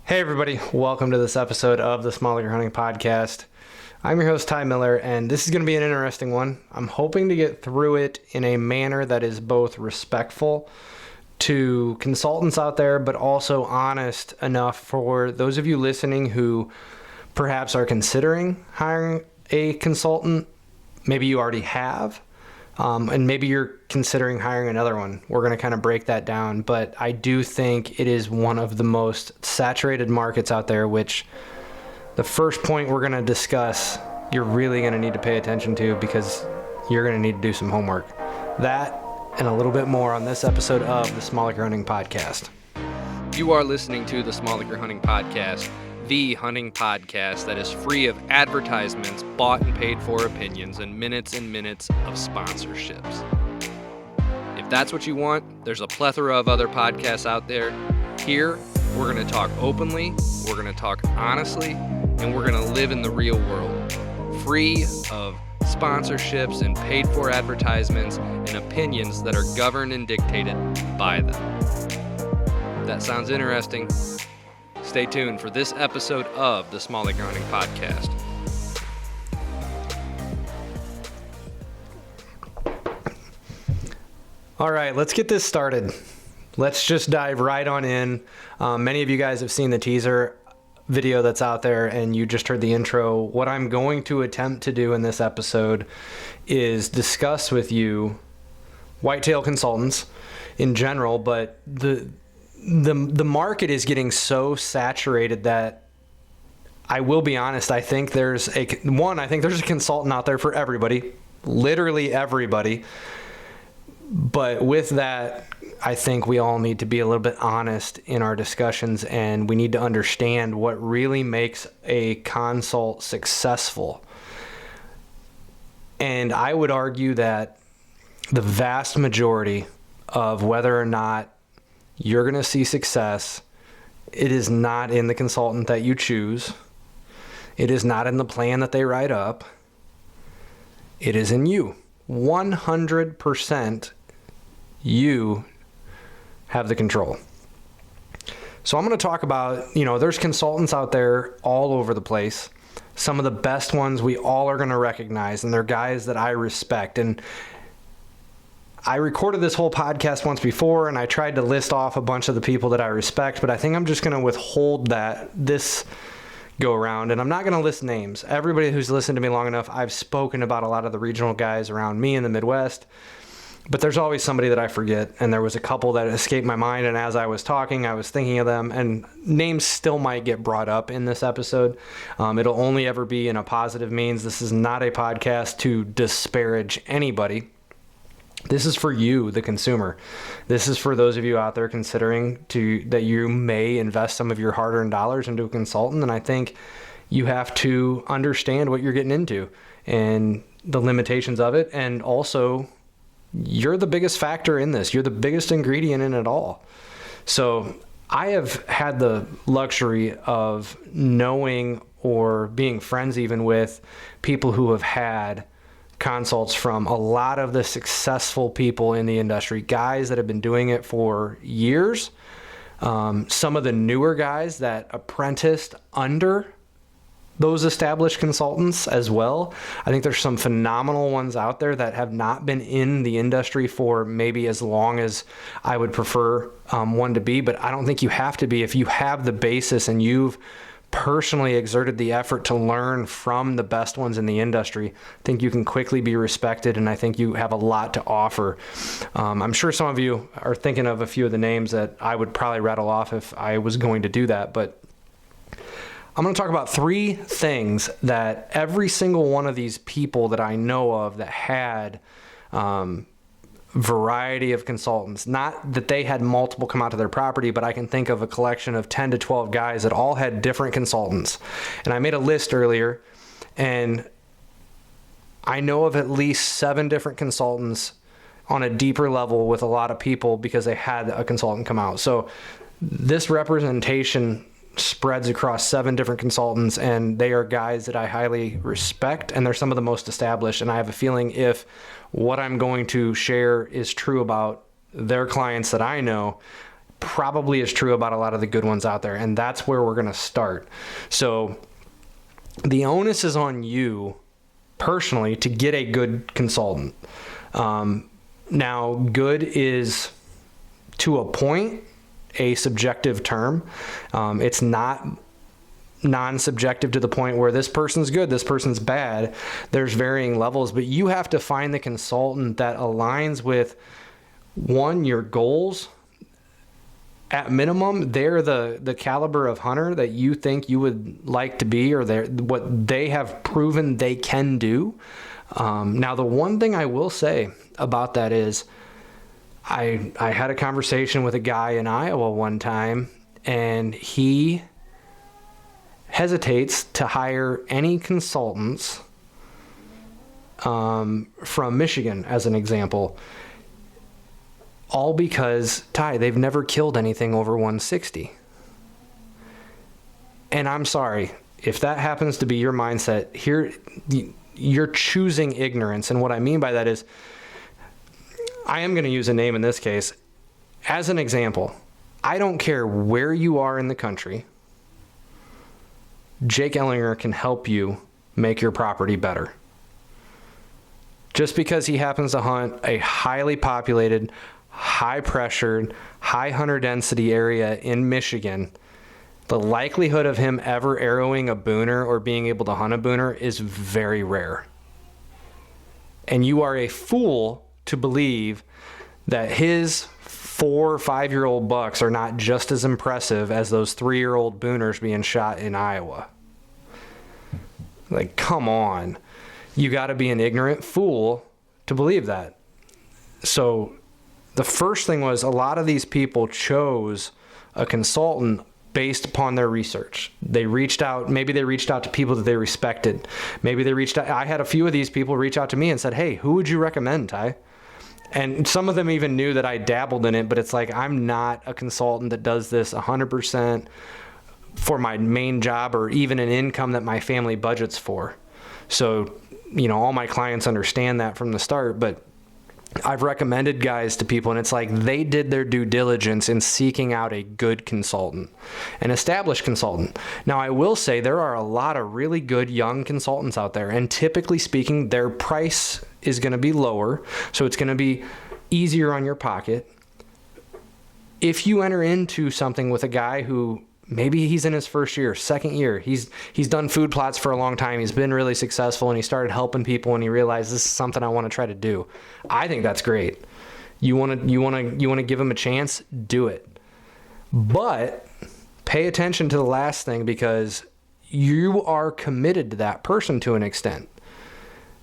Hey everybody, welcome to this episode of the Small Liquor Hunting Podcast. I'm your host Ty Miller, and this is going to be an interesting one. I'm hoping to get through it in a manner that is both respectful to consultants out there, but also honest enough for those of you listening who perhaps are considering hiring a consultant. Maybe you already have. And maybe you're considering hiring another one. We're going to kind of break that down. But I do think it is one of the most saturated markets out there, which the first point we're going to discuss, you're really going to need to pay attention to because you're going to need to do some homework. That and a little bit more on this episode of the Small Liquor Hunting Podcast. You are listening to the Small Liquor Hunting Podcast, the hunting podcast that is free of advertisements, bought and paid for opinions, and minutes of sponsorships. If that's what you want, there's a plethora of other podcasts out there. Here, we're going to talk openly, we're going to talk honestly, and we're going to live in the real world, free of sponsorships and paid for advertisements and opinions that are governed and dictated by them. If that sounds interesting, stay tuned for this episode of the Small Liquor Hunting Podcast. All right, let's get this started. Let's just dive right on in. Many of you guys have seen the teaser video that's out there, and you just heard the intro. What I'm going to attempt to do in this episode is discuss with you whitetail consultants in general, but the market is getting so saturated that I will be honest, I think there's a consultant out there for everybody, literally everybody. But with that, I think we all need to be a little bit honest in our discussions, and we need to understand what really makes a consult successful. And I would argue that the vast majority of whether or not you're going to see success, it is not in the consultant that you choose. It is not in the plan that they write up. It is in you. 100% you have the control. So I'm going to talk about, there's consultants out there all over the place. Some of the best ones we all are going to recognize, and they're guys that I respect. And I recorded this whole podcast once before, and I tried to list off a bunch of the people that I respect, but I think I'm just going to withhold that this go around, and I'm not going to list names. Everybody who's listened to me long enough, I've spoken about a lot of the regional guys around me in the Midwest, but there's always somebody that I forget, and there was a couple that escaped my mind, and as I was talking, I was thinking of them, and names still might get brought up in this episode. It'll only ever be in a positive means. This is not a podcast to disparage anybody. This is for you, the consumer. This is for those of you out there considering that you may invest some of your hard-earned dollars into a consultant, and I think you have to understand what you're getting into and the limitations of it, and also you're the biggest factor in this. You're the biggest ingredient in it all. So I have had the luxury of knowing or being friends even with people who have had consults from a lot of the successful people in the industry, guys that have been doing it for years. Some of the newer guys that apprenticed under those established consultants as well. I think there's some phenomenal ones out there that have not been in the industry for maybe as long as I would prefer one to be, but I don't think you have to be. If you have the basis and you've personally exerted the effort to learn from the best ones in the industry, I think you can quickly be respected, and I think you have a lot to offer. I'm sure some of you are thinking of a few of the names that I would probably rattle off if I was going to do that, but I'm going to talk about 3 things that every single one of these people that I know of that had variety of consultants, not that they had multiple come out to their property, but I can think of a collection of 10 to 12 guys that all had different consultants. And I made a list earlier, and I know of at least 7 different consultants on a deeper level with a lot of people because they had a consultant come out. So this representation spreads across 7 different consultants, and they are guys that I highly respect, and they're some of the most established. And I have a feeling if what I'm going to share is true about their clients that I know, probably is true about a lot of the good ones out there. And that's where we're going to start. So the onus is on you personally to get a good consultant. Now, good is, to a point, a subjective term. It's not non-subjective to the point where this person's good, this person's bad. There's varying levels, but you have to find the consultant that aligns with, one, your goals. At minimum, they're the caliber of hunter that you think you would like to be, or what they have proven they can do. Now, the one thing I will say about that is I had a conversation with a guy in Iowa one time, and he hesitates to hire any consultants from Michigan, as an example. All because, Ty, they've never killed anything over 160. And I'm sorry, if that happens to be your mindset, here you're choosing ignorance. And what I mean by that is, I am going to use a name in this case. As an example, I don't care where you are in the country, Jake Ellinger can help you make your property better. Just because he happens to hunt a highly populated, high pressured, high hunter density area in Michigan, the likelihood of him ever arrowing a booner or being able to hunt a booner is very rare. And you are a fool to believe that his 4 or 5-year-old bucks are not just as impressive as those 3-year-old booners being shot in Iowa. Like, come on. You got to be an ignorant fool to believe that. So the first thing was, a lot of these people chose a consultant based upon their research. They reached out, maybe they reached out to people that they respected. Maybe they reached out, I had a few of these people reach out to me and said, hey, who would you recommend, Ty? And some of them even knew that I dabbled in it, but it's like, I'm not a consultant that does this 100% for my main job or even an income that my family budgets for. So, all my clients understand that from the start, but I've recommended guys to people, and it's like they did their due diligence in seeking out a good consultant, an established consultant. Now, I will say there are a lot of really good young consultants out there, and typically speaking, their price is going to be lower, so it's going to be easier on your pocket. If you enter into something with a guy who maybe he's in his first year, second year, he's done food plots for a long time, he's been really successful, and he started helping people, and he realized this is something I want to try to do. I think that's great. You want to give him a chance, do it. But pay attention to the last thing, because you are committed to that person to an extent.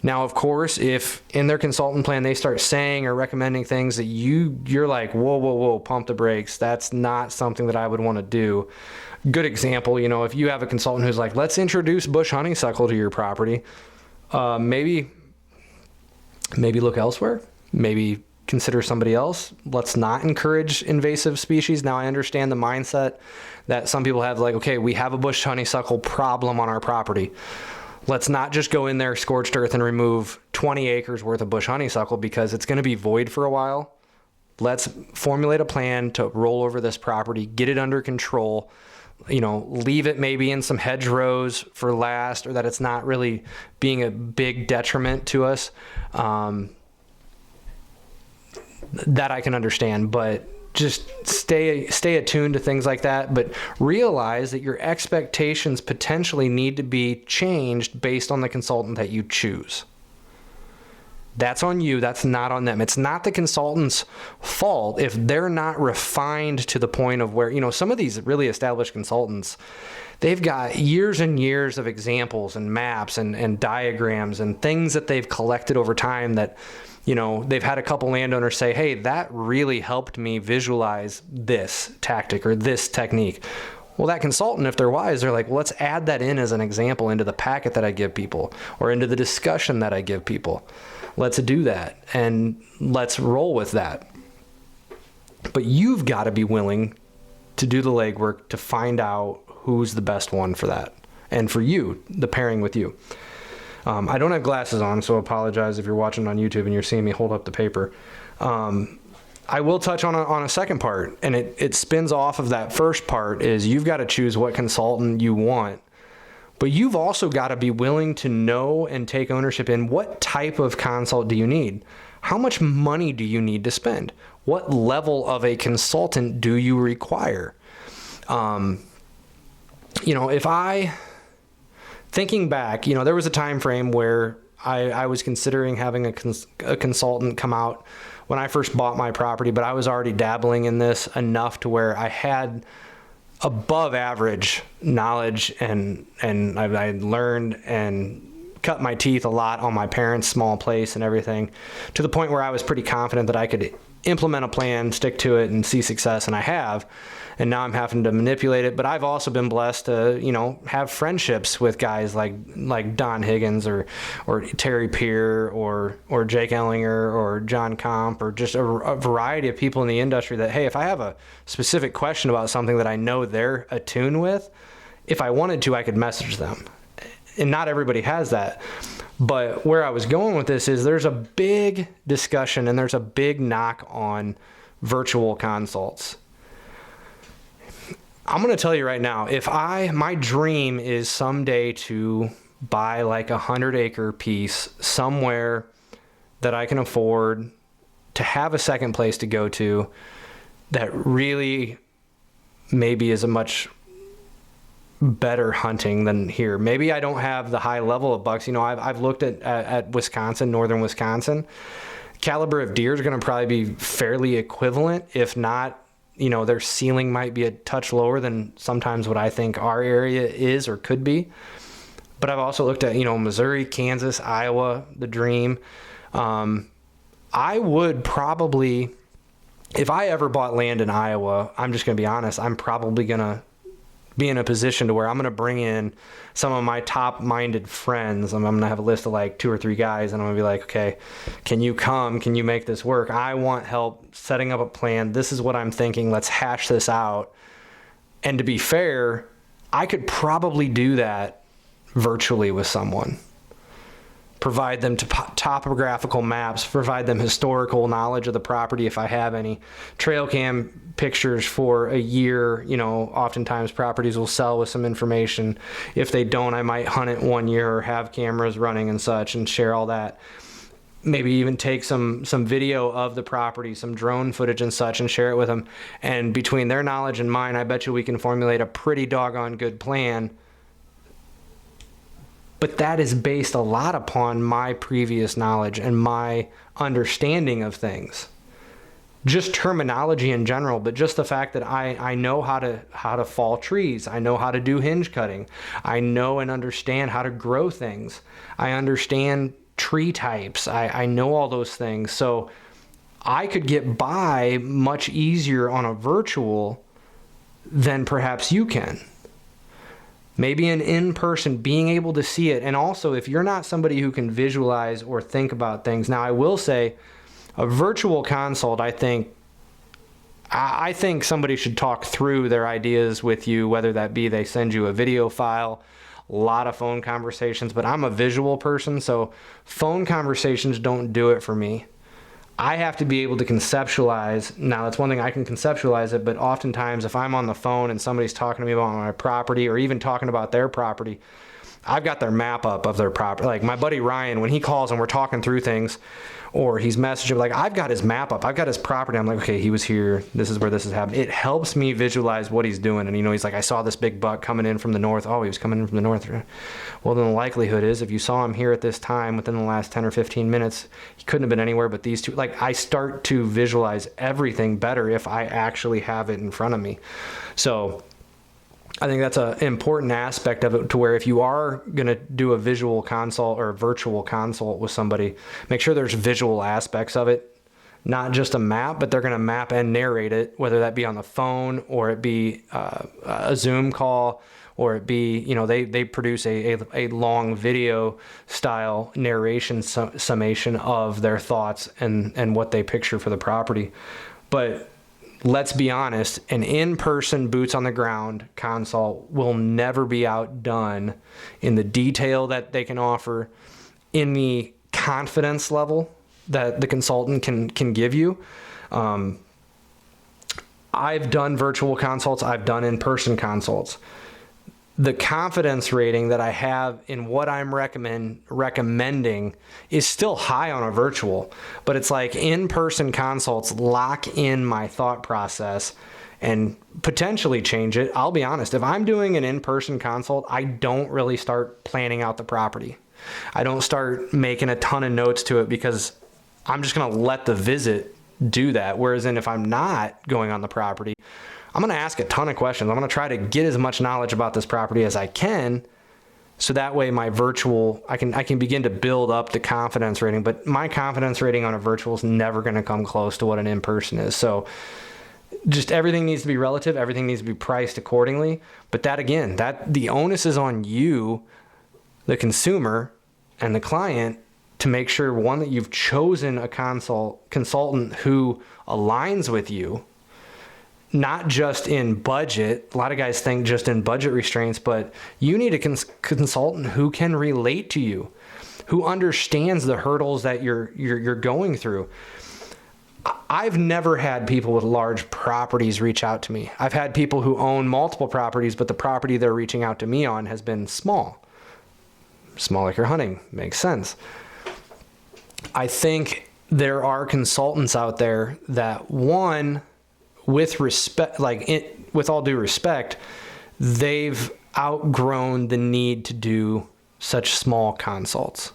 Now, of course, if in their consultant plan they start saying or recommending things that you're like, whoa, pump the brakes, that's not something that I would want to do. Good example, if you have a consultant who's like, let's introduce bush honeysuckle to your property, maybe look elsewhere, maybe consider somebody else. Let's not encourage invasive species. Now, I understand the mindset that some people have, like, okay, we have a bush honeysuckle problem on our property. Let's not just go in there, scorched earth, and remove 20 acres worth of bush honeysuckle because it's going to be void for a while. Let's formulate a plan to roll over this property, get it under control, leave it maybe in some hedgerows for last, or that it's not really being a big detriment to us. That I can understand, but just stay attuned to things like that, but realize that your expectations potentially need to be changed based on the consultant that you choose. That's on you. That's not on them. It's not the consultant's fault if they're not refined to the point of where, some of these really established consultants, they've got years and years of examples and maps and diagrams and things that they've collected over time that, they've had a couple landowners say, hey, that really helped me visualize this tactic or this technique. Well, that consultant, if they're wise, they're like, well, let's add that in as an example into the packet that I give people or into the discussion that I give people. Let's do that and let's roll with that. But you've got to be willing to do the legwork to find out who's the best one for that. And for you, the pairing with you. I don't have glasses on, so apologize if you're watching on YouTube and you're seeing me hold up the paper. I will touch on a second part, and it spins off of that first part, is you've got to choose what consultant you want. But you've also got to be willing to know and take ownership in what type of consult do you need? How much money do you need to spend? What level of a consultant do you require? Thinking back, there was a time frame where I was considering having a consultant come out when I first bought my property, but I was already dabbling in this enough to where I had above average knowledge and I learned and cut my teeth a lot on my parents' small place and everything, to the point where I was pretty confident that I could implement a plan, stick to it, and see success, and I have. And now I'm having to manipulate it. But I've also been blessed to, have friendships with guys like Don Higgins or Terry Peer or Jake Ellinger or John Comp, or just a variety of people in the industry that, hey, if I have a specific question about something that I know they're attuned with, if I wanted to, I could message them. And not everybody has that. But where I was going with this is there's a big discussion and there's a big knock on virtual consults. I'm going to tell you right now, my dream is someday to buy like 100-acre piece somewhere that I can afford, to have a second place to go to that really maybe is a much better hunting than here. Maybe I don't have the high level of bucks. I've looked at Wisconsin, northern Wisconsin. Caliber of deer is going to probably be fairly equivalent, if not, their ceiling might be a touch lower than sometimes what I think our area is or could be. But I've also looked at, Missouri, Kansas, Iowa, the dream. I would probably, if I ever bought land in Iowa, I'm just going to be honest, I'm probably going to be in a position to where I'm going to bring in some of my top-minded friends. I'm going to have a list of like 2 or 3 guys, and I'm going to be like, okay, can you come? Can you make this work? I want help setting up a plan. This is what I'm thinking. Let's hash this out. And to be fair, I could probably do that virtually with someone. Provide them topographical maps, provide them historical knowledge of the property if I have any, trail cam pictures for a year. Oftentimes properties will sell with some information. If they don't, I might hunt it 1 year or have cameras running and such and share all that. Maybe even take some video of the property, some drone footage and such, and share it with them. And between their knowledge and mine, I bet you we can formulate a pretty doggone good plan. But that is based a lot upon my previous knowledge and my understanding of things. Just terminology in general, but just the fact that I know how to fall trees. I know how to do hinge cutting. I know and understand how to grow things. I understand tree types. I know all those things. So I could get by much easier on a virtual than perhaps you can. Maybe an in-person, being able to see it. And also, if you're not somebody who can visualize or think about things. Now, I will say, a virtual consult, I think somebody should talk through their ideas with you, whether that be they send you a video file, a lot of phone conversations. But I'm a visual person, so phone conversations don't do it for me. I have to be able to conceptualize. Now, that's one thing, I can conceptualize it, but oftentimes if I'm on the phone and somebody's talking to me about my property or even talking about their property, I've got their map up of their property. Like my buddy Ryan, when he calls and we're talking through things, or he's messaging, like I've got his map up, I've got his property. I'm like, okay, he was here. This is where this is happening. It helps me visualize what he's doing. And he's like, I saw this big buck coming in from the north. Oh, he was coming in from the north. Well, then the likelihood is if you saw him here at this time within the last 10 or 15 minutes, he couldn't have been anywhere but these two. Like I start to visualize everything better if I actually have it in front of me. So I think that's an important aspect of it, to where if you are going to do a visual consult or a virtual consult with somebody, make sure there's visual aspects of it, not just a map, but they're going to map and narrate it, whether that be on the phone or it be a Zoom call, or it be, they produce a long video style narration summation of their thoughts and what they picture for the property. But let's be honest, an in-person boots on the ground consult will never be outdone in the detail that they can offer, in the confidence level that the consultant can give you. I've done virtual consults. I've done in-person consults. The confidence rating that I have in what I'm recommending is still high on a virtual, but it's like in-person consults lock in my thought process and potentially change it. I'll be honest, if I'm doing an in-person consult, I don't really start planning out the property. I don't start making a ton of notes to it because I'm just going to let the visit do that. Whereas if I'm not going on the property, I'm going to ask a ton of questions. I'm going to try to get as much knowledge about this property as I can, so that way my virtual, I can begin to build up the confidence rating. But my confidence rating on a virtual is never going to come close to what an in-person is. So just everything needs to be relative. Everything needs to be priced accordingly. But the onus is on you, the consumer, and the client to make sure, one, that you've chosen a consultant who aligns with you. Not just in budget. A lot of guys think just in budget restraints, but you need a consultant who can relate to you, who understands the hurdles that you're going through. I've never had people with large properties reach out to me. I've had people who own multiple properties, but the property they're reaching out to me on has been small. Small liquor hunting makes sense. I think there are consultants out there that, one, with respect, with all due respect, they've outgrown the need to do such small consults.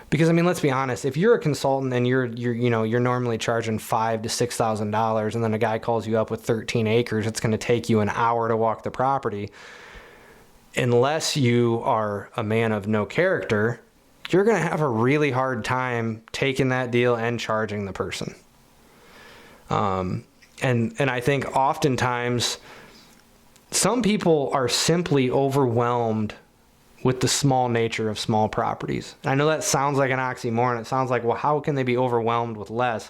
Because let's be honest, if you're a consultant and you're normally charging $5,000 to $6,000, and then a guy calls you up with 13 acres, it's going to take you an hour to walk the property. Unless you are a man of no character, you're going to have a really hard time taking that deal and charging the person. And I think oftentimes some people are simply overwhelmed with the small nature of small properties. I know that sounds like an oxymoron. It sounds like, well, how can they be overwhelmed with less?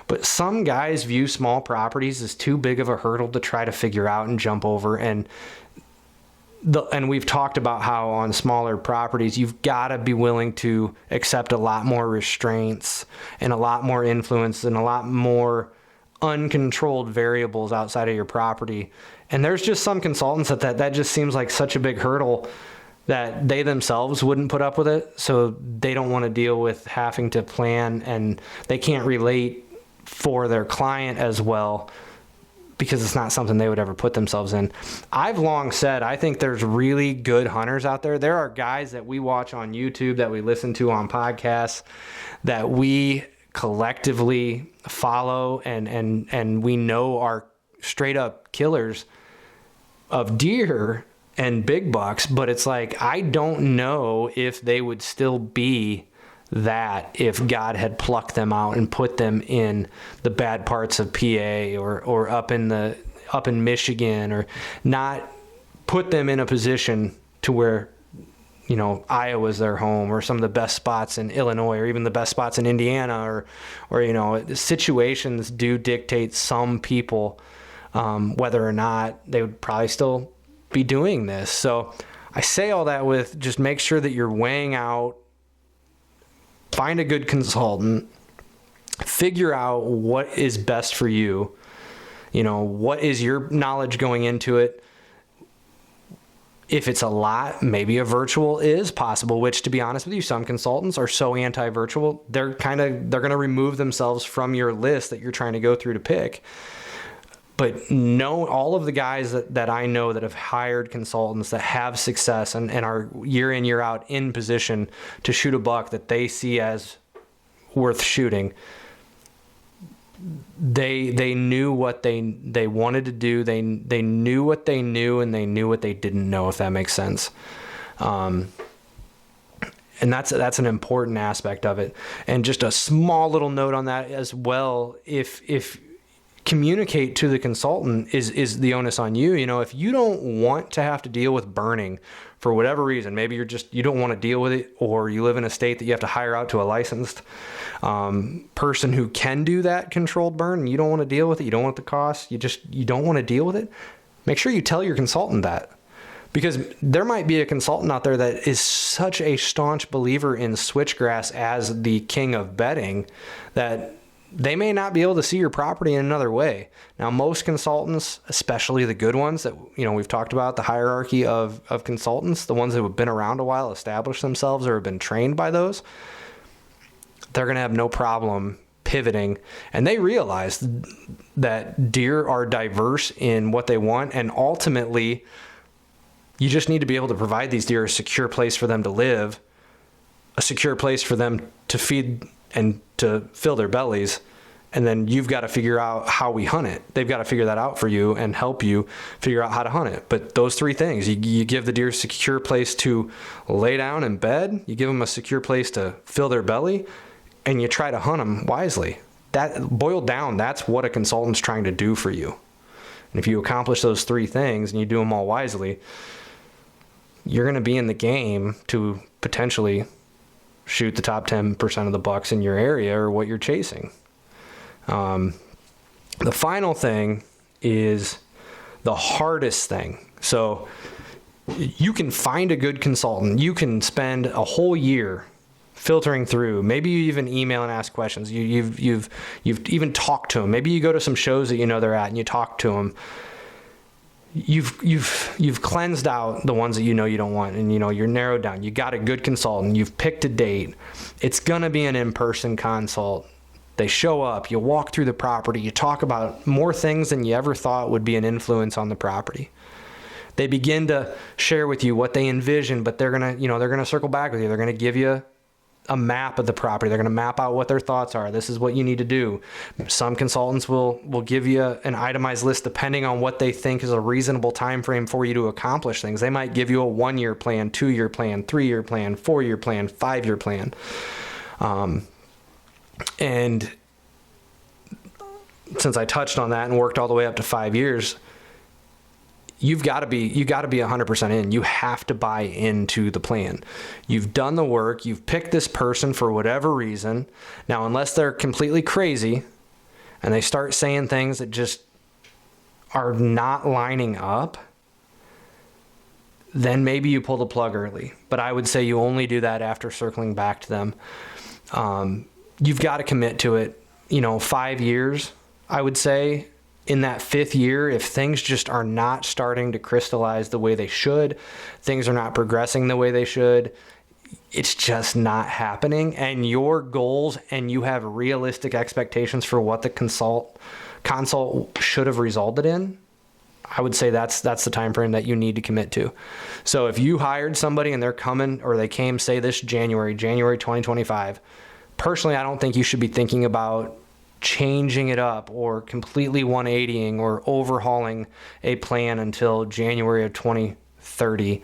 But some guys view small properties as too big of a hurdle to try to figure out and jump over. And we've talked about how on smaller properties, you've got to be willing to accept a lot more restraints and a lot more influence and a lot more uncontrolled variables outside of your property. And there's just some consultants that just seems like such a big hurdle that they themselves wouldn't put up with it. So they don't want to deal with having to plan, and they can't relate for their client as well because it's not something they would ever put themselves in. I've long said, I think there's really good hunters out there. There are guys that we watch on YouTube, that we listen to on podcasts, that we collectively follow and we know are straight up killers of deer and big bucks, but it's like, I don't know if they would still be that if God had plucked them out and put them in the bad parts of PA or up in Michigan, or not put them in a position to where Iowa's their home, or some of the best spots in Illinois, or even the best spots in Indiana, or the situations do dictate some people whether or not they would probably still be doing this. So I say all that with, just make sure that you're weighing out, find a good consultant, figure out what is best for you. What is your knowledge going into it? If it's a lot, maybe a virtual is possible, which, to be honest with you, some consultants are so anti-virtual, they're going to remove themselves from your list that you're trying to go through to pick. But no, all of the guys that I know that have hired consultants that have success and are year in, year out in position to shoot a buck that they see as worth shooting, they knew what they wanted to do. They knew what they knew, and they knew what they didn't know, if that makes sense. And that's an important aspect of it. And just a small little note on that as well, if communicate to the consultant is the onus on you. If you don't want to have to deal with burning for whatever reason, maybe you don't want to deal with it, or you live in a state that you have to hire out to a licensed person who can do that controlled burn, and you don't want to deal with it, you don't want the cost, you don't want to deal with it, make sure you tell your consultant that. Because there might be a consultant out there that is such a staunch believer in switchgrass as the king of bedding that they may not be able to see your property in another way. Now, most consultants, especially the good ones that, we've talked about, the hierarchy of consultants, the ones that have been around a while, established themselves, or have been trained by those, they're going to have no problem pivoting. And they realize that deer are diverse in what they want. And ultimately, you just need to be able to provide these deer a secure place for them to live, a secure place for them to feed and to fill their bellies. And then you've got to figure out how we hunt it. They've got to figure that out for you and help you figure out how to hunt it. But those three things, you give the deer a secure place to lay down in bed, you give them a secure place to fill their belly, and you try to hunt them wisely. That boiled down, that's what a consultant's trying to do for you. And if you accomplish those three things and you do them all wisely, you're going to be in the game to potentially shoot the top 10% of the bucks in your area or what you're chasing. The final thing is the hardest thing. So you can find a good consultant. You can spend a whole year filtering through. Maybe you even email and ask questions. You've even talked to them. Maybe you go to some shows that they're at and you talk to them. You've cleansed out the ones that you don't want, and you're narrowed down. You got a good consultant. You've picked a date. It's gonna be an in-person consult. They show up. You walk through the property. You talk about more things than you ever thought would be an influence on the property. They begin to share with you what they envision, but they're gonna circle back with you. They're gonna give you a map of the property. They're going to map out what their thoughts are. This is what you need to do. Some consultants will give you an itemized list depending on what they think is a reasonable time frame for you to accomplish things. They might give you a 1-year plan, 2-year plan, 3-year plan, 4-year plan, 5-year plan. And since I touched on that and worked all the way up to 5 years, you got to be 100% in. You have to buy into the plan. You've done the work. You've picked this person for whatever reason. Now, unless they're completely crazy and they start saying things that just are not lining up, then maybe you pull the plug early. But I would say you only do that after circling back to them. You've got to commit to it. 5 years, I would say. In that 5th year, if things just are not starting to crystallize the way they should, things are not progressing the way they should, it's just not happening, and your goals and you have realistic expectations for what the consult should have resulted in, I would say that's the time frame that you need to commit to. So if you hired somebody and they're coming, or they came, say this January 2025, personally, I don't think you should be thinking about changing it up or completely 180ing or overhauling a plan until January of 2030.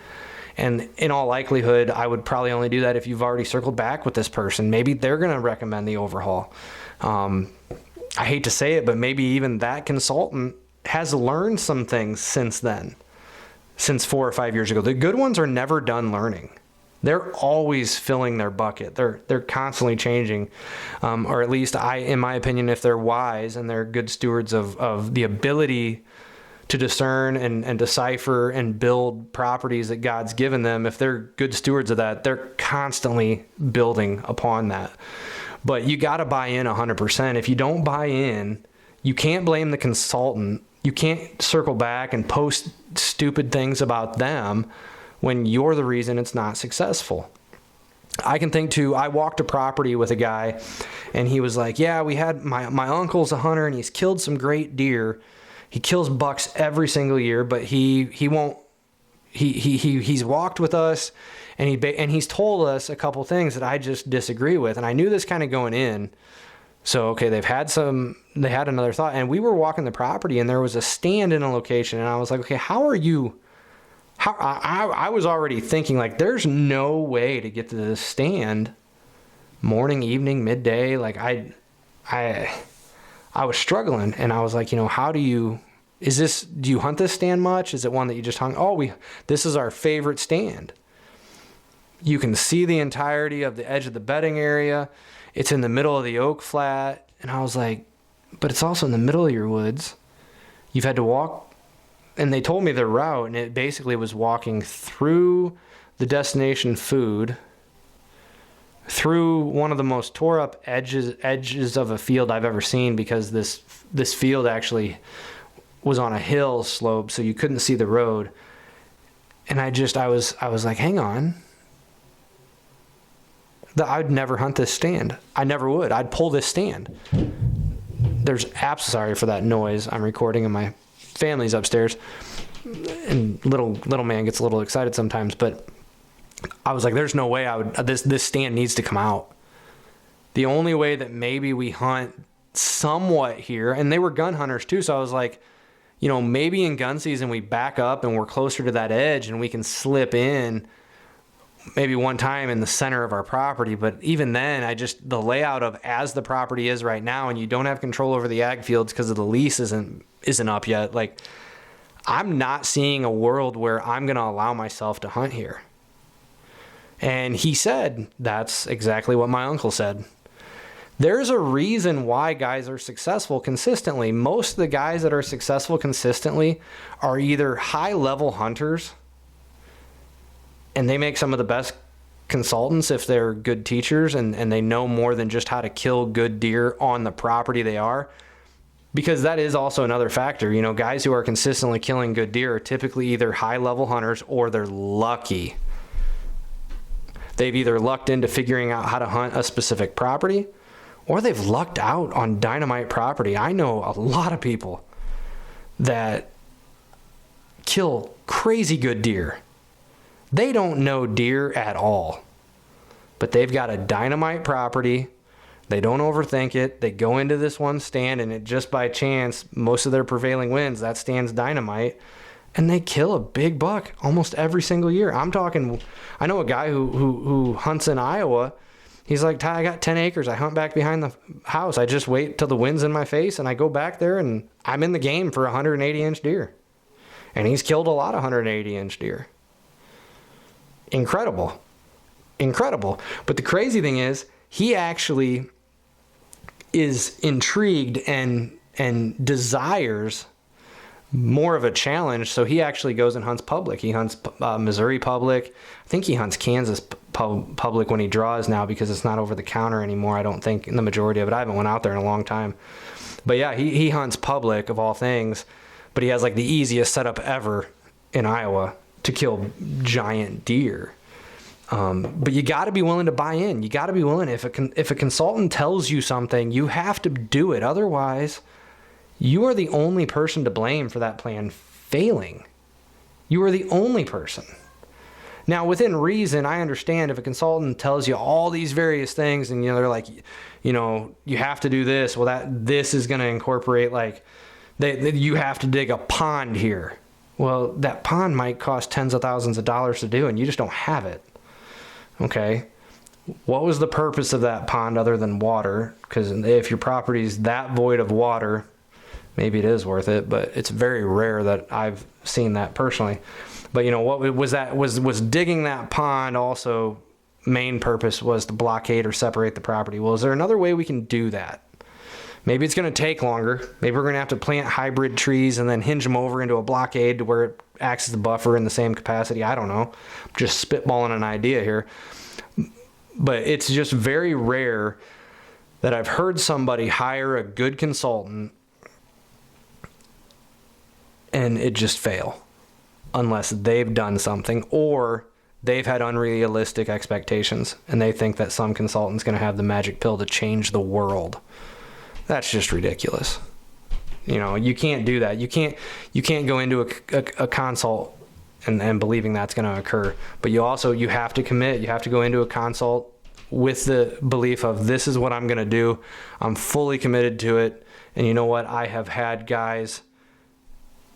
And in all likelihood, I would probably only do that if you've already circled back with this person. Maybe they're going to recommend the overhaul. I hate to say it, but maybe even that consultant has learned some things since then, since 4 or 5 years ago. The good ones are never done learning. They're always filling their bucket. They're constantly changing, or at least in my opinion, if they're wise and they're good stewards of the ability to discern and decipher and build properties that God's given them, if they're good stewards of that, they're constantly building upon that. But you got to buy in 100%. If you don't buy in, you can't blame the consultant. You can't circle back and post stupid things about them when you're the reason it's not successful. I can think too, I walked a property with a guy and he was like, yeah, we had my uncle's a hunter and he's killed some great deer. He kills bucks every single year, but he's walked with us and he's told us a couple things that I just disagree with. And I knew this kind of going in. So, okay, they had another thought, and we were walking the property and there was a stand in a location. And I was like, okay, I was already thinking, like, there's no way to get to this stand morning, evening, midday. Like, I was struggling, and I was like, do you hunt this stand much? Is it one that you just hung? This is our favorite stand. You can see the entirety of the edge of the bedding area. It's in the middle of the oak flat. And I was like, but it's also in the middle of your woods. You've had to walk. And they told me their route, and it basically was walking through the destination food, through one of the most tore up edges of a field I've ever seen, because this field actually was on a hill slope, so you couldn't see the road. And I was like, hang on. I'd never hunt this stand. I never would. I'd pull this stand. Sorry for that noise. I'm recording and my family's upstairs, and little man gets a little excited sometimes, but I was like, there's no way this stand needs to come out. The only way that maybe we hunt somewhat here, and they were gun hunters too, so I was like, maybe in gun season we back up and we're closer to that edge and we can slip in maybe one time in the center of our property. But even then, the layout of as the property is right now, and you don't have control over the ag fields because of the lease isn't up yet. Like, I'm not seeing a world where I'm going to allow myself to hunt here. And he said, that's exactly what my uncle said. There's a reason why guys are successful consistently. Most of the guys that are successful consistently are either high-level hunters, and they make some of the best consultants if they're good teachers and they know more than just how to kill good deer on the property they are. Because that is also another factor. Guys who are consistently killing good deer are typically either high-level hunters or they're lucky. They've either lucked into figuring out how to hunt a specific property, or they've lucked out on dynamite property. I know a lot of people that kill crazy good deer. They don't know deer at all, but they've got a dynamite property. They don't overthink it. They go into this one stand, and it just by chance, most of their prevailing winds, that stand's dynamite. And they kill a big buck almost every single year. I know a guy who hunts in Iowa. He's like, Ty, I got 10 acres. I hunt back behind the house. I just wait till the wind's in my face, and I go back there, and I'm in the game for 180-inch deer. And he's killed a lot of 180-inch deer. Incredible. But the crazy thing is, he actually is intrigued and desires more of a challenge, so he actually goes and hunts public. He hunts Missouri public. I think he hunts Kansas public when he draws now, because it's not over the counter anymore, I don't think, in the majority of it. I haven't went out there in a long time. But yeah, he hunts public of all things, but he has like the easiest setup ever in Iowa to kill giant deer. But you got to be willing to buy in. You got to be willing. If a consultant tells you something, you have to do it. Otherwise, you are the only person to blame for that plan failing. You are the only person. Now, within reason, I understand if a consultant tells you all these various things, and they're like, you have to do this. Well, this is going to incorporate you have to dig a pond here. Well, that pond might cost tens of thousands of dollars to do, and you just don't have it. Okay. What was the purpose of that pond other than water? Because if your property is that void of water, maybe it is worth it, but it's very rare that I've seen that personally. But what was that? Was digging that pond also main purpose was to blockade or separate the property? Well, is there another way we can do that? Maybe it's going to take longer. Maybe we're going to have to plant hybrid trees and then hinge them over into a blockade to where it acts as a buffer in the same capacity. I don't know. I'm just spitballing an idea here. But it's just very rare that I've heard somebody hire a good consultant and it just fail, unless they've done something or they've had unrealistic expectations and they think that some consultant's going to have the magic pill to change the world. That's just ridiculous. You can't do that. You can't go into a consult and believing that's going to occur. But you have to commit. You have to go into a consult with the belief of, this is what I'm going to do. I'm fully committed to it. And you know what? I have had guys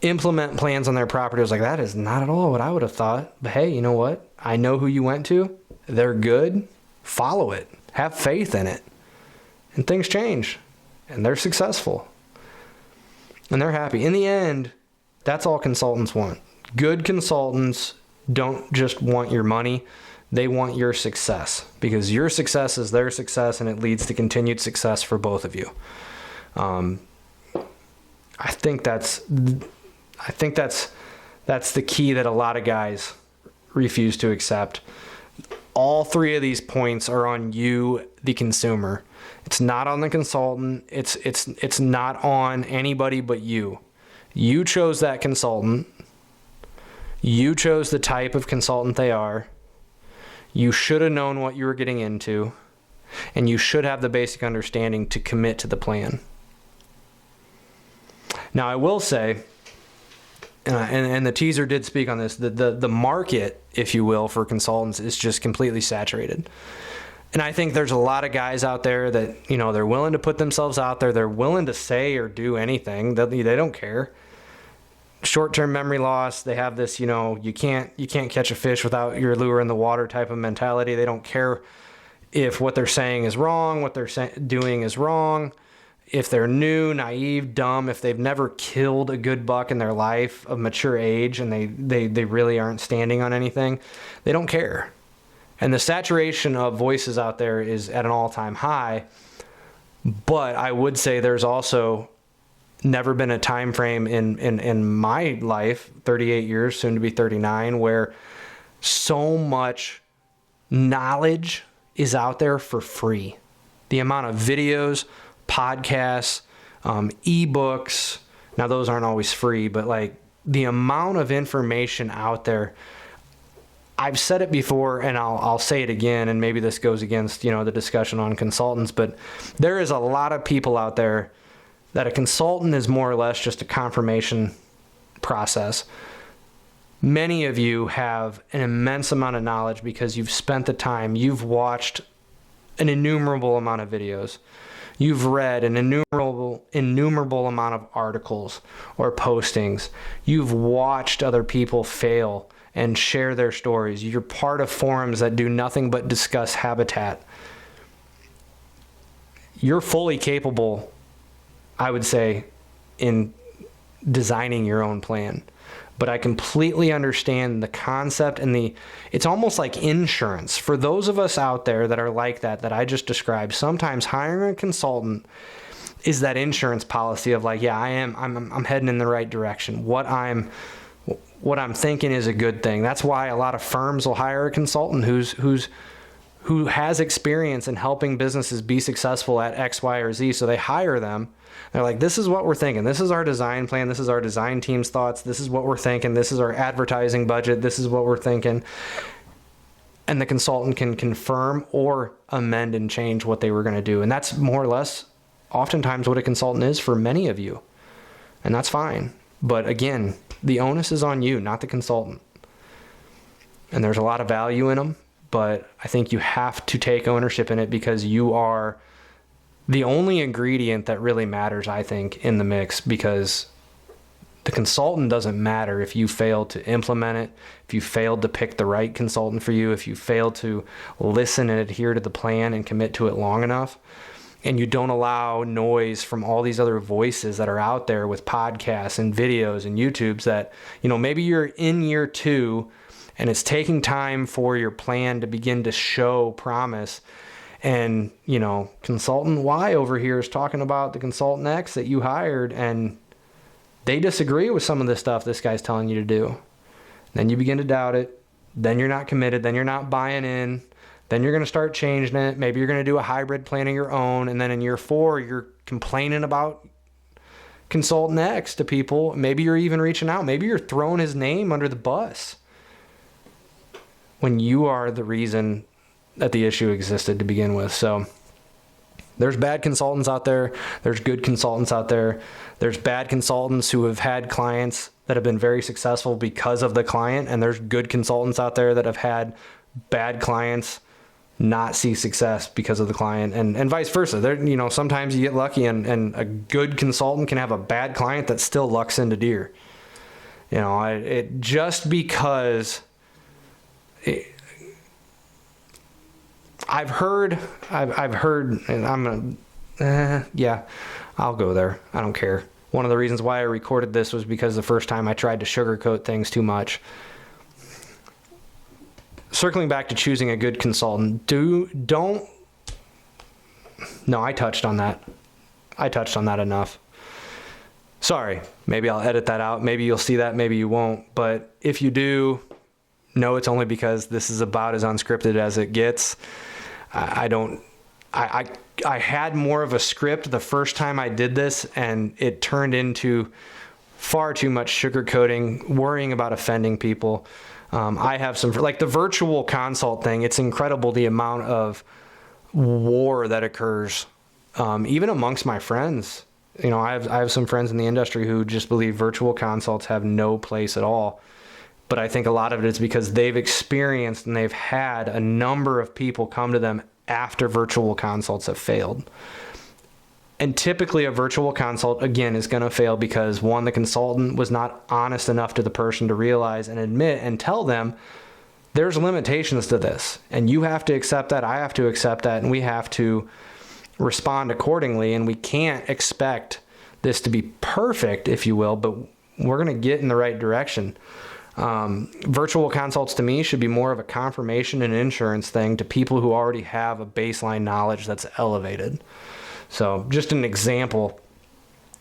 implement plans on their property. I was like, that is not at all what I would have thought. But hey, you know what? I know who you went to. They're good. Follow it. Have faith in it. And things change. And they're successful. And they're happy. In the end, that's all consultants want. Good consultants don't just want your money. They want your success. Because your success is their success, and it leads to continued success for both of you. I think that's the key that a lot of guys refuse to accept. All three of these points are on you, the consumer. It's not on the consultant. It's not on anybody but you. You chose that consultant. You chose the type of consultant they are. You should have known what you were getting into, and you should have the basic understanding to commit to the plan. Now, I will say, and the teaser did speak on this, the market, if you will, for consultants is just completely saturated. And I think there's a lot of guys out there that, they're willing to put themselves out there. They're willing to say or do anything. They don't care. Short-term memory loss. They have this, you can't catch a fish without your lure in the water type of mentality. They don't care if what they're saying is wrong, what they're doing is wrong. If they're new, naive, dumb, if they've never killed a good buck in their life of mature age and they really aren't standing on anything, they don't care. And the saturation of voices out there is at an all-time high. But I would say there's also never been a time frame in my life, 38 years, soon to be 39, where so much knowledge is out there for free. The amount of videos, podcasts, ebooks, now those aren't always free, but like the amount of information out there, I've said it before and I'll say it again, and maybe this goes against, the discussion on consultants, but there is a lot of people out there that a consultant is more or less just a confirmation process. Many of you have an immense amount of knowledge because you've spent the time, you've watched an innumerable amount of videos. You've read an innumerable amount of articles or postings. You've watched other people fail and share their stories. You're part of forums that do nothing but discuss habitat. You're fully capable, I would say, in designing your own plan. But I completely understand the concept and it's almost like insurance. For those of us out there that are like that I just described, sometimes hiring a consultant is that insurance policy of like, yeah, I'm heading in the right direction. What I'm thinking is a good thing. That's why a lot of firms will hire a consultant who has experience in helping businesses be successful at X, Y, or Z. So they hire them. They're like, this is what we're thinking. This is our design plan. This is our design team's thoughts. This is what we're thinking. This is our advertising budget. This is what we're thinking. And the consultant can confirm or amend and change what they were going to do. And that's more or less oftentimes what a consultant is for many of you. And that's fine. But again, the onus is on you, not the consultant. And there's a lot of value in them, but I think you have to take ownership in it because you are the only ingredient that really matters, I think, in the mix, because the consultant doesn't matter if you fail to implement it, if you failed to pick the right consultant for you, if you fail to listen and adhere to the plan and commit to it long enough, and you don't allow noise from all these other voices that are out there with podcasts and videos and YouTubes that, maybe you're in year 2 and it's taking time for your plan to begin to show promise. And, consultant Y over here is talking about the consultant X that you hired, and they disagree with some of the stuff this guy's telling you to do. Then you begin to doubt it. Then you're not committed. Then you're not buying in. Then you're going to start changing it. Maybe you're going to do a hybrid plan of your own. And then in year 4, you're complaining about consultant X to people. Maybe you're even reaching out. Maybe you're throwing his name under the bus when you are the reason that the issue existed to begin with. So there's bad consultants out there. There's good consultants out there. There's bad consultants who have had clients that have been very successful because of the client. And there's good consultants out there that have had bad clients not see success because of the client, and vice versa. There, sometimes you get lucky and a good consultant can have a bad client that still lucks into deer. It just because I've heard, and I'm gonna, yeah, I'll go there. I don't care. One of the reasons why I recorded this was because the first time I tried to sugarcoat things too much. Circling back to choosing a good consultant, no, I touched on that. I touched on that enough. Sorry, maybe I'll edit that out. Maybe you'll see that, maybe you won't. But if you do, No, it's only because this is about as unscripted as it gets. I had more of a script the first time I did this, and it turned into far too much sugarcoating, worrying about offending people. I have some, like the virtual consult thing, it's incredible the amount of war that occurs, even amongst my friends. You know, I have some friends in the industry who just believe virtual consults have no place at all. But I think a lot of it is because they've experienced and they've had a number of people come to them after virtual consults have failed. And typically a virtual consult, again, is going to fail because, one, the consultant was not honest enough to the person to realize and admit and tell them there's limitations to this. And you have to accept that. I have to accept that. And we have to respond accordingly. And we can't expect this to be perfect, if you will, but we're going to get in the right direction. Virtual consults to me should be more of a confirmation and insurance thing to people who already have a baseline knowledge that's elevated. So just an example,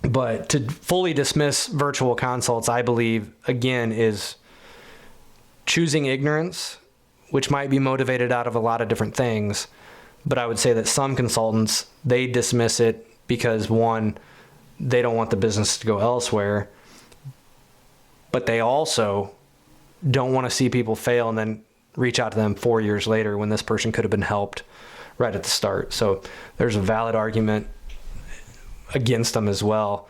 but to fully dismiss virtual consults, I believe, again, is choosing ignorance, which might be motivated out of a lot of different things. But I would say that some consultants, they dismiss it because, one, they don't want the business to go elsewhere, but they also don't want to see people fail and then reach out to them 4 years later when this person could have been helped right at the start. So there's a valid argument against them as well.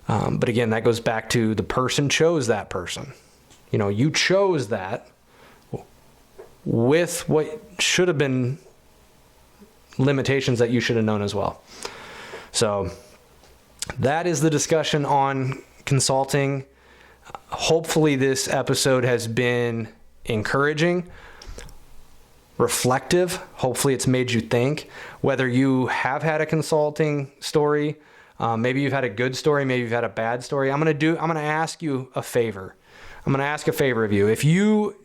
But again, that goes back to the person chose that person. You know, you chose that with what should have been limitations that you should have known as well. So that is the discussion on consulting. Hopefully this episode has been encouraging, reflective. Hopefully it's made you think. Whether you have had a consulting story, maybe you've had a good story, maybe you've had a bad story. I'm going to ask you a favor. I'm going to ask a favor of you. If you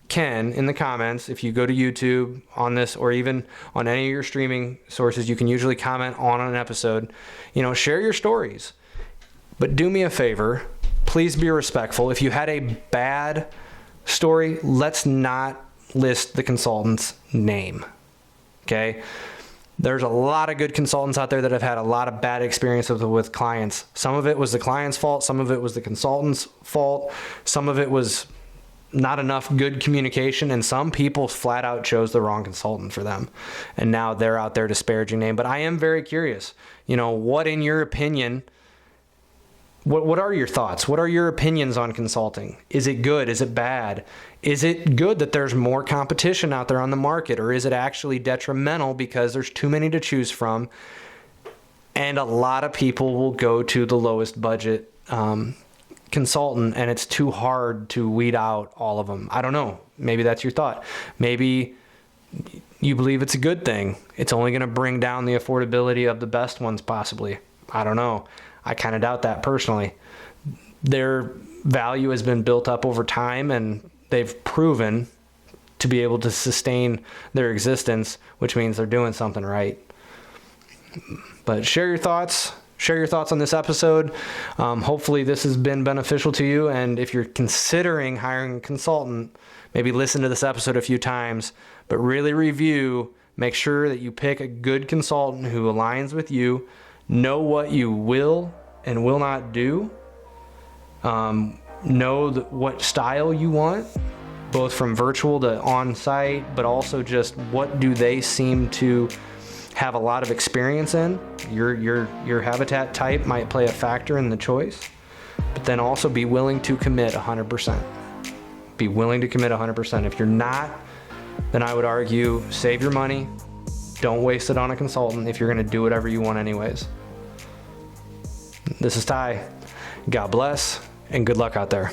can, in the comments, if you go to YouTube on this or even on any of your streaming sources, you can usually comment on an episode. You know, share your stories. But do me a favor. Please be respectful. If you had a bad story, let's not list the consultant's name. Okay? There's a lot of good consultants out there that have had a lot of bad experiences with clients. Some of it was the client's fault. Some of it was the consultant's fault. Some of it was not enough good communication. And some people flat out chose the wrong consultant for them. And now they're out there disparaging name. But I am very curious, you know, what in your opinion, what are your thoughts? What are your opinions on consulting? Is it good? Is it bad? Is it good that there's more competition out there on the market, or is it actually detrimental because there's too many to choose from and a lot of people will go to the lowest budget consultant and it's too hard to weed out all of them? I don't know. Maybe that's your thought. Maybe you believe it's a good thing. It's only going to bring down the affordability of the best ones possibly. I don't know. I kind of doubt that personally. Their value has been built up over time and they've proven to be able to sustain their existence, which means they're doing something right. But share your thoughts. Share your thoughts on this episode. Hopefully this has been beneficial to you. And if you're considering hiring a consultant, maybe listen to this episode a few times, but really review. Make sure that you pick a good consultant who aligns with you. Know what you will and will not do. Know what style you want, both from virtual to on-site, but also just what do they seem to have a lot of experience in. Your habitat type might play a factor in the choice, but then also be willing to commit 100%. Be willing to commit 100%. If you're not, then I would argue save your money. Don't waste it on a consultant if you're going to do whatever you want anyways. This is Ty. God bless and good luck out there.